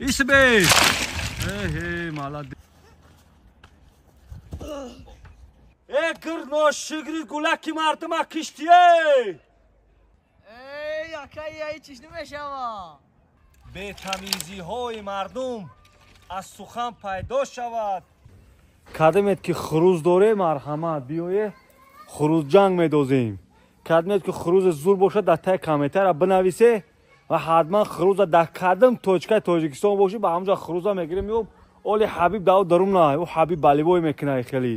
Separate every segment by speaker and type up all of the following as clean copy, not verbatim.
Speaker 1: İsbey. Hey malade. Kırno şigri gulaki martıma kiştiye.
Speaker 2: Yakayı hiç nişava.
Speaker 1: Betamizi های مردم از سخن پیدا شود. کدمت که خروز داره مرحمت بیایه خروز جنگ میدازیم. کدمت که خروز زور باشه در تای کامنتر بنویسه و حتما خروز در کدم توچکای تاجیکستان باشه به همونجا خروز میگیریم. میگم اولی حبیب داو درون نه، او حبیب بالیبای میکنه خیلی.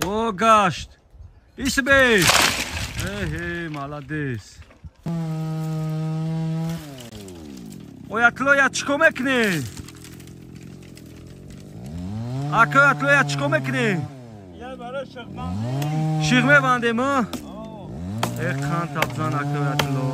Speaker 1: او گشت İsbey. Hey молодец. Oyatlo ya çikomekni. Akı atlo ya çikomekni.
Speaker 3: Ya bara şıkman.
Speaker 1: Şıkme bande mi? Kan tabzan akı atlo.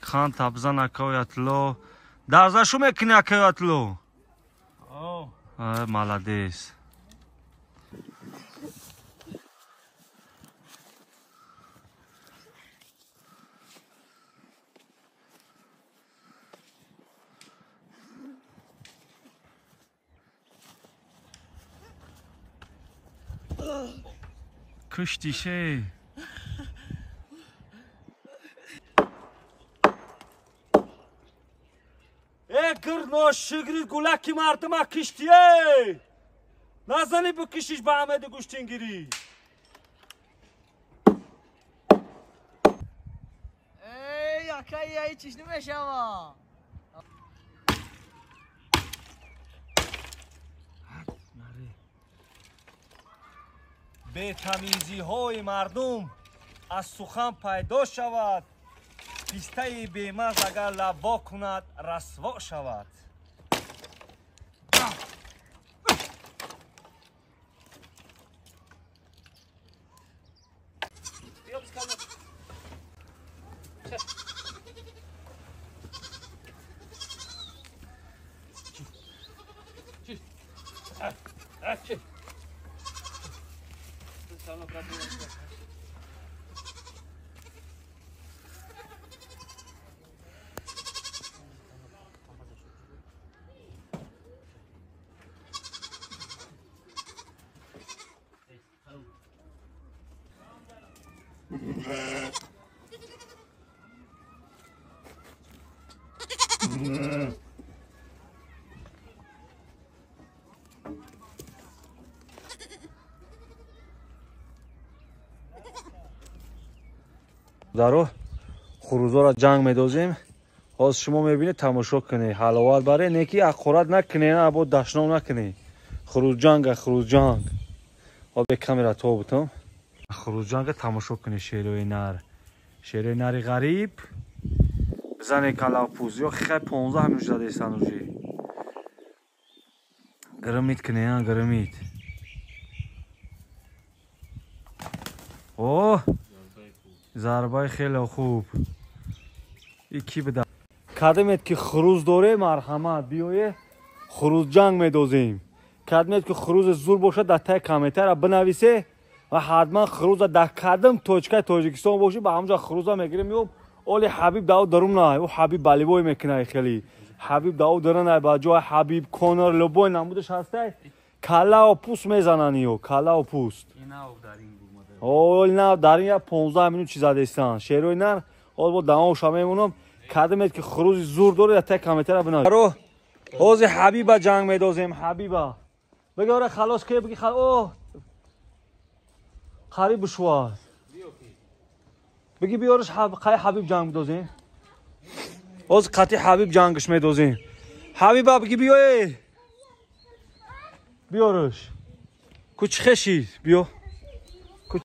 Speaker 1: Kan tabzan akayatlo. Darzaşu mekini akayatlo. Молодец. Kıştı şey. Kırno şigri gulaki martıma kiştiye. Nazani bu kişiş ba Ahmet Guştingiri.
Speaker 2: Yakayı hiç nişava.
Speaker 1: betamizi های مردم از سخن پیدا شود. پیسته بیمز اگر لب وا کند رسوا شود. даро хурузора ҷанг медозем. ҳозир шумо мебинед тамошо кунед. ҳаловат баре неки ақорат накунед, або дашном накунед. хурузҷанга хурузҷанг. обе камера то бутам. хурузҷанга тамошо кунед. шерои нар. шерои нари ғариб. бизане калавпуз ё хай 15 минут задесан уже. гирмит кунед, гирмит. о зарбаи хеле хуб. ики буда. кадмет ки хуруз доре марҳамат биёе хурузҷанг медозем. кадмет ки хуруз зур боша дар таи комментара бинависе ва ҳатман хуруза дар кадам точкаи тоҷикистон боши ба ҳамҷа хуруза мегирем. меём оли ҳабиб дав дарунай, ӯ ҳабиб балибой мекунай. хеле ҳабиб дав дарунай ба ҷои ҳабиб конор любой намудаш ҳастай. калао пӯст мезананд ё калао пӯст. ҳол на дар ин 15 минут чиз задестан. шерои нар ҳол бо дамоша мемонам. кадмет ки хурузи зур дорад дар таи комментара бинависед. ҳозир ҳабиба ҷанг медозем. ҳабиба بگی آره خلاص که بگی اوه خریب بشواد بگی بیارش قای حبیب جنگ بدازیم از قطعی حبیب جنگش میدازیم حبیبا بگی بیای بیارش کوچ خشید بیا